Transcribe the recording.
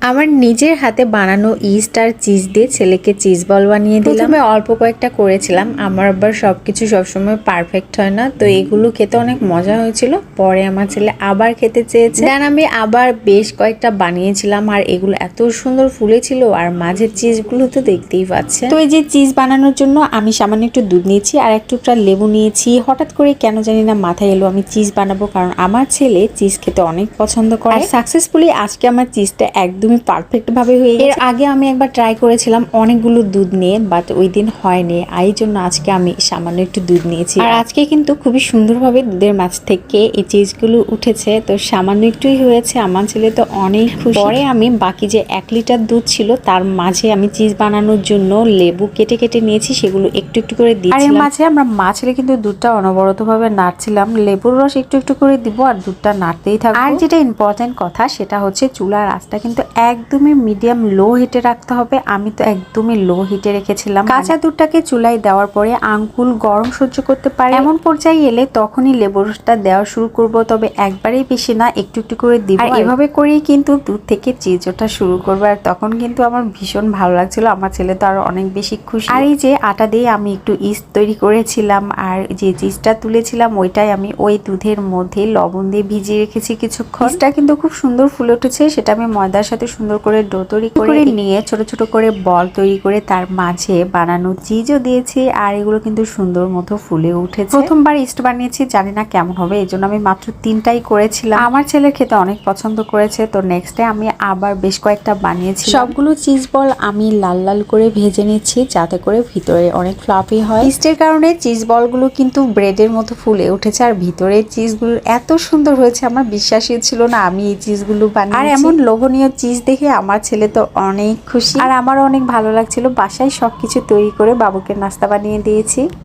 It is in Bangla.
আমার নিজের হাতে বানানো ইস্ট আর চিজ দিয়ে ছেলেকে চিজ বল বানিয়ে দিলাম। প্রথমে অল্প কয়েকটা করেছিলাম, আমার আবার সবকিছু সবসময় পারফেক্ট হয় না, তো এগুলো খেতে অনেক মজা হয়েছিল। পরে আমার ছেলে আবার খেতে চেয়েছে, দেন আমি আবার বেশ কয়েকটা বানিয়েছিলাম, আর এগুলো এত সুন্দর ফুলেছিল, আর মাঝের চিজগুলো তো দেখতেই পাচ্ছে। তো এই যে চিজ বানানোর জন্য আমি সামান্য একটু দুধ নিয়েছি আর এক টুকরা লেবু নিয়েছি। হঠাৎ করে কেন জানি না মাথায় এলো আমি চিজ বানাবো, কারণ আমার ছেলে চিজ খেতে অনেক পছন্দ করে। আর সাকসেসফুলি আজকে আমার চিজটা একদমই পারফেক্ট ভাবে হয়ে গেছে। এর আগে আমি একবার ট্রাই করেছিলাম অনেকগুলো দুধ নিয়ে, বাট ওই দিন হয়নি, এই জন্য আজকে আমি সামান্য একটু দুধ নিয়েছি। আর আজকে কিন্তু খুবই সুন্দরভাবে দুধের মাছ থেকে এই চিজগুলো উঠেছে, তো সামান্য একটুই হয়েছে, আমার ছেলে তো অনেক খুশি। পরে আমি বাকি যে 1 লিটার দুধ ছিল তার মাঝে আমি চিজ বানানোর জন্য লেবু কেটে কেটে নিয়েছি, সেগুলো একটু একটু করে দিয়েছিলাম। আর এর মাঝে আমরা মা ছেলে কিন্তু দুধটা অনবরত ভাবে নাড়ছিলাম, লেবুর রস একটু একটু করে দিব আর দুধটা নাড়তেই থাকবো। আর যেটা ইম্পর্টেন্ট কথা সেটা হচ্ছে চুলার আঁচটা কিন্তু একদমই মিডিয়াম লো হিটে রাখতে হবে। আমি তো একদমই লো হিটে রেখেছিলাম। কাঁচা দুধটাকে চুলায় দেওয়ার পরে আঙ্গুল গরম সহ্য করতে পারে এমন পর্যায়ে এলে তখনই লেবুর রসটা দেওয়া শুরু করব, তবে একবারেই বেশি না, একটু একটু করে দিব। আর এভাবে করেই কিন্তু দুধ থেকে চিজ ওঠা শুরু করবে, আর তখন কিন্তু আমার ভীষণ ভালো লাগছিল, আমার ছেলে তো আরো অনেক বেশি খুশি। আর এই যে আটা দিয়ে আমি একটু ইস্ট তৈরি করেছিলাম, আর যে চিজটা তুলেছিলাম ওইটাই আমি ওই দুধের মধ্যে লবণ দিয়ে ভিজিয়ে রেখেছি কিছুক্ষণ। চিজটা কিন্তু খুব সুন্দর ফুলে উঠেছে, সেটা আমি ময়দার সাথে সুন্দর করে ডো তৈরি করে নিয়ে ছোট ছোট করে বল তৈরি করে তার মাঝে বানানো চিজও দিয়েছি, আর এগুলো কিন্তু সুন্দর মতো ফুলে উঠেছে। প্রথমবার ইস্ট বানিয়েছি, জানি না কেমন হবে, এই জন্য আমি মাত্র 3টাই করেছিলাম। আমার ছেলের খেতে অনেক পছন্দ করেছে, তো নেক্সট ডে আমি আবার বেশ কয়েকটা বানিয়েছি। সবগুলো চিজ বল আমি লাল লাল করে ভেজে নিচ্ছি, যাতে করে ভিতরে অনেক ফ্লাফি হয়। ইস্টের কারণে চিজ বলগুলো কিন্তু ব্রেডের মতো ফুলে উঠেছে, আর ভিতরে চিজগুলো এত সুন্দর হয়েছে, আমার বিশ্বাসই ছিল না আমি এই চিজগুলো বানিয়েছি। আর এমন লোভনীয় চিজ দেখে আমার ছেলে তো অনেক খুশি, আর আমারও অনেক ভালো লাগছিল। বাসায় সবকিছু তৈরি করে বাবুকে নাস্তা বানিয়ে দিয়েছি।